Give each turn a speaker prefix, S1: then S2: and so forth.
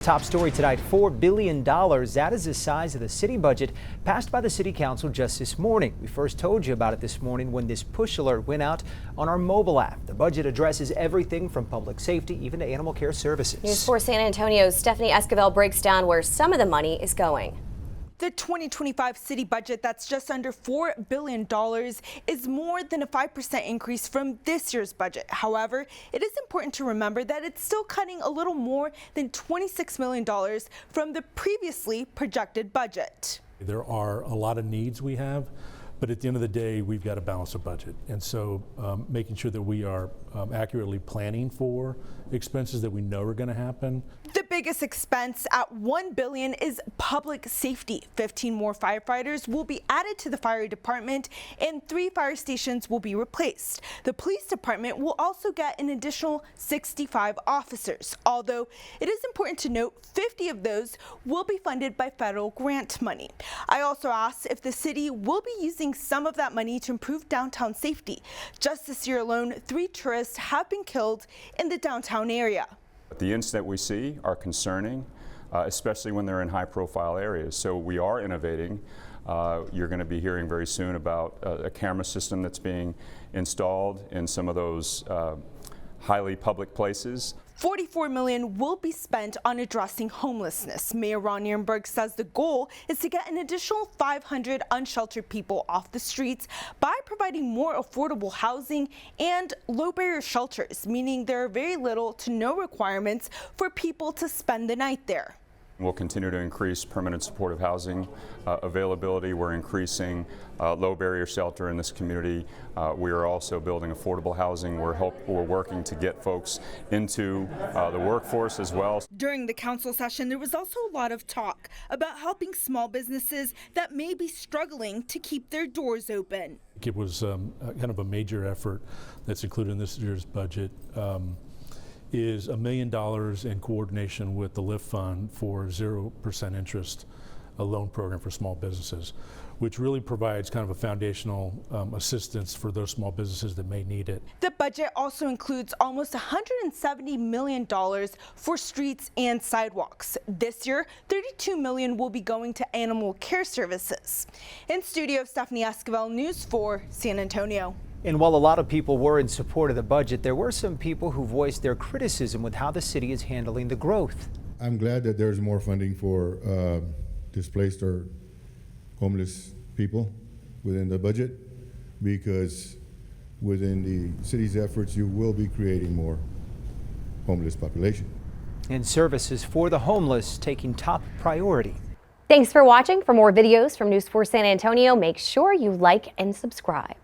S1: Top story tonight, $4 billion. That is the size of the city budget passed by the city council just this morning. We first told you about it this morning when this push alert went out on our mobile app. The budget addresses everything from public safety even to animal care services.
S2: News 4 San Antonio's Stephanie Esquivel breaks down where some of the money is going.
S3: The 2025 city budget that's just under $4 billion is more than a 5% increase from this year's budget. However, it is important to remember that it's still cutting a little more than $26 million from the previously projected budget.
S4: There are a lot of needs we have, but at the end of the day, we've got to balance a budget. And so making sure that we are accurately planning for expenses that we know are going to happen.
S3: The biggest expense at $1 billion is public safety. 15 more firefighters will be added to the fire department and 3 fire stations will be replaced. The police department will also get an additional 65 officers, although it is important to note 50 of those will be funded by federal grant money. I also asked if the city will be using some of that money to improve downtown safety. Just this year alone, 3 tourists have been killed in the downtown area.
S5: The incidents we see are concerning, especially when they're in high-profile areas. So we are innovating. You're going to be hearing very soon about a camera system that's being installed in some of those highly public places.
S3: $44 million will be spent on addressing homelessness. Mayor Ron Nirenberg says the goal is to get an additional 500 unsheltered people off the streets by providing more affordable housing and low-barrier shelters, meaning there are very little to no requirements for people to spend the night there.
S5: We'll continue to increase permanent supportive housing availability. We're increasing low barrier shelter in this community. We are also building affordable housing. We're working to get folks into the workforce as well.
S3: During the council session, there was also a lot of talk about helping small businesses that may be struggling to keep their doors open.
S4: It was kind of a major effort that's included in this year's budget. Is $1 million in coordination with the LIFT Fund for 0% interest, a loan program for small businesses, which really provides kind of a foundational assistance for those small businesses that may need it.
S3: The budget also includes almost $170 million for streets and sidewalks. This year, $32 million will be going to animal care services. In studio, Stephanie Esquivel, News 4 San Antonio.
S1: And while a lot of people were in support of the budget, there were some people who voiced their criticism with how the city is handling the growth.
S6: I'm glad that there's more funding for displaced or homeless people within the budget, because within the city's efforts, you will be creating more homeless population.
S1: And services for the homeless taking top priority.
S2: Thanks for watching. For more videos from News 4 San Antonio, make sure you like and subscribe.